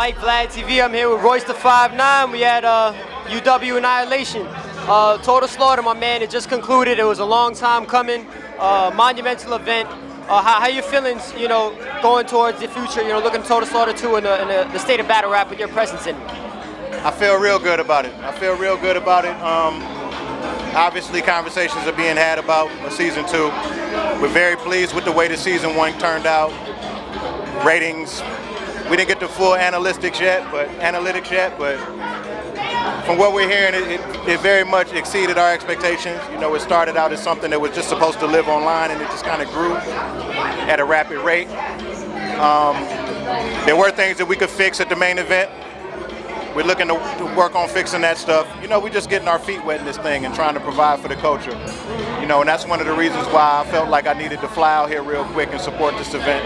Mike, Vlad TV. I'm here with Royce the 5'9". We had UW Annihilation. Total Slaughter, my man, it just concluded. It was a long time coming, monumental event. How you feelings, going towards the future, looking at Total Slaughter 2 and the state of battle rap with your presence in it? I feel real good about it. Obviously, conversations are being had about season 2. We're very pleased with the way the season 1 turned out. Ratings, we didn't get the full analytics yet, but from what we're hearing, it very much exceeded our expectations. It started out as something that was just supposed to live online, and it just kind of grew at a rapid rate. There were things that we could fix at the main event. We're looking to work on fixing that stuff. We're just getting our feet wet in this thing and trying to provide for the culture. And that's one of the reasons why I felt like I needed to fly out here real quick and support this event.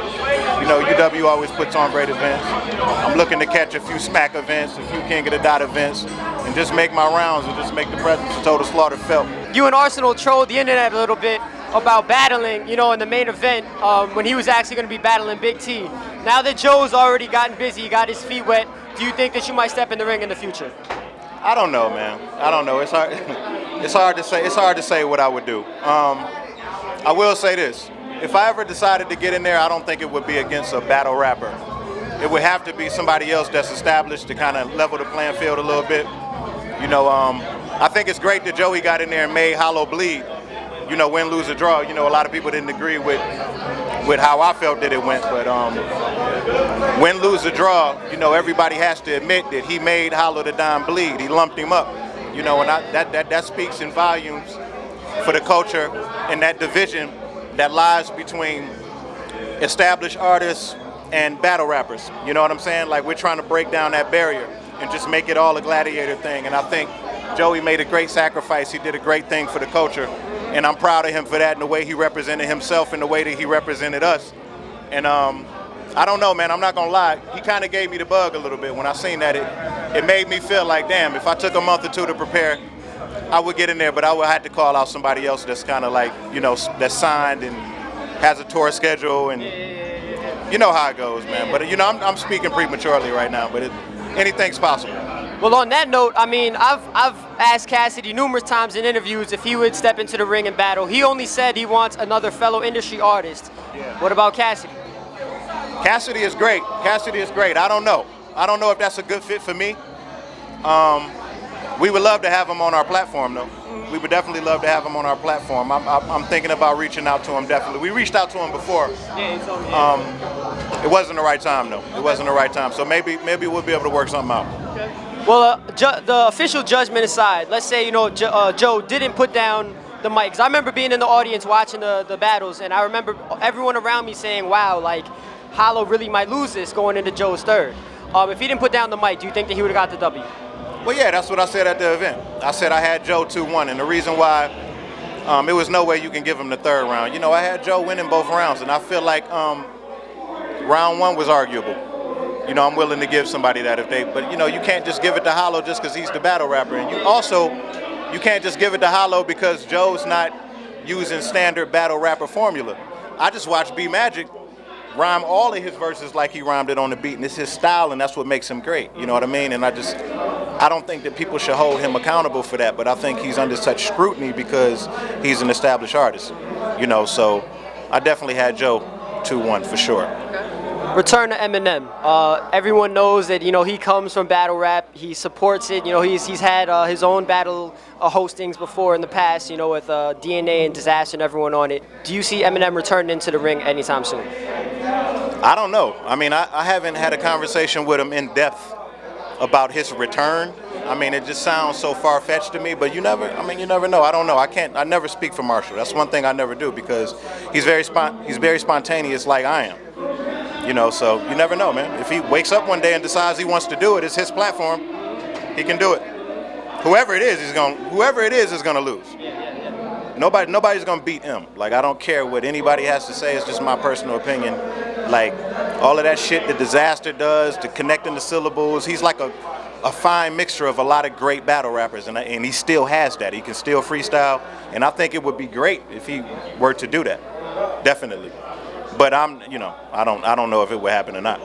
UW always puts on great events. I'm looking to catch a few SMAC events, a few King of the Dot events, and just make my rounds and just make the presence of Total Slaughter felt. You and Arsenal trolled the internet a little bit about battling, in the main event when he was actually going to be battling Big T. Now that Joe's already gotten busy, got his feet wet, do you think that you might step in the ring in the future? I don't know, man. I don't know. It's hard. It's hard to say. It's hard to say what I would do. I will say this: if I ever decided to get in there, I don't think it would be against a battle rapper. It would have to be somebody else that's established to kind of level the playing field a little bit. I think it's great that Joey got in there and made Hollow bleed. Win, lose, or draw. A lot of people didn't agree with how I felt that it went, but win, lose, or draw, everybody has to admit that he made Hollow the Don bleed. He lumped him up, and that speaks in volumes for the culture and that division that lies between established artists and battle rappers. You know what I'm saying? Like, we're trying to break down that barrier and just make it all a gladiator thing, and I think Joey made a great sacrifice. He did a great thing for the culture, and I'm proud of him for that and the way he represented himself and the way that he represented us. And I don't know, man, I'm not gonna lie, he kind of gave me the bug a little bit. When I seen that, it made me feel like, damn, if I took a month or two to prepare, I would get in there, but I would have to call out somebody else that's kind of like, that's signed and has a tour schedule, and you know how it goes, man. But I'm speaking prematurely right now, but anything's possible. Well, on that note, I've asked Cassidy numerous times in interviews if he would step into the ring and battle. He only said he wants another fellow industry artist. Yeah. What about Cassidy? Cassidy is great. I don't know if that's a good fit for me. We would love to have him on our platform, though. We would definitely love to have him on our platform. I'm thinking about reaching out to him, definitely. We reached out to him before. It wasn't the right time, though. It wasn't the right time. So maybe we'll be able to work something out. Okay. Well, the official judgment aside, let's say, Joe didn't put down the mic. 'Cause I remember being in the audience watching the battles, and I remember everyone around me saying, wow, like, Hollow really might lose this going into Joe's third. If he didn't put down the mic, do you think that he would have got the W? Well, yeah, that's what I said at the event. I said I had Joe 2-1, and the reason why, it was no way you can give him the third round. I had Joe winning both rounds, and I feel like round 1 was arguable. I'm willing to give somebody that but you can't just give it to Hollow just because he's the battle rapper. And you can't just give it to Hollow because Joe's not using standard battle rapper formula. I just watched B Magic rhyme all of his verses like he rhymed it on the beat, and it's his style, and that's what makes him great. You know what I mean? And I don't think that people should hold him accountable for that, but I think he's under such scrutiny because he's an established artist. So I definitely had Joe 2-1 for sure. Return to Eminem. Everyone knows that he comes from battle rap. He supports it. He's had his own battle hostings before in the past. With DNA and Disaster and everyone on it. Do you see Eminem returning into the ring anytime soon? I don't know. I haven't had a conversation with him in depth about his return. It just sounds so far-fetched to me. But you never know. I don't know. I never speak for Marshall. That's one thing I never do because he's very spontaneous, like I am. So you never know, man. If he wakes up one day and decides he wants to do it, it's his platform. He can do it. Whoever it is is gonna lose. Nobody's gonna beat him. Like, I don't care what anybody has to say. It's just my personal opinion. Like, all of that shit that Disaster does, to connecting the syllables, he's like a fine mixture of a lot of great battle rappers, and he still has that. He can still freestyle, and I think it would be great if he were to do that. Definitely. But I don't know if it would happen or not.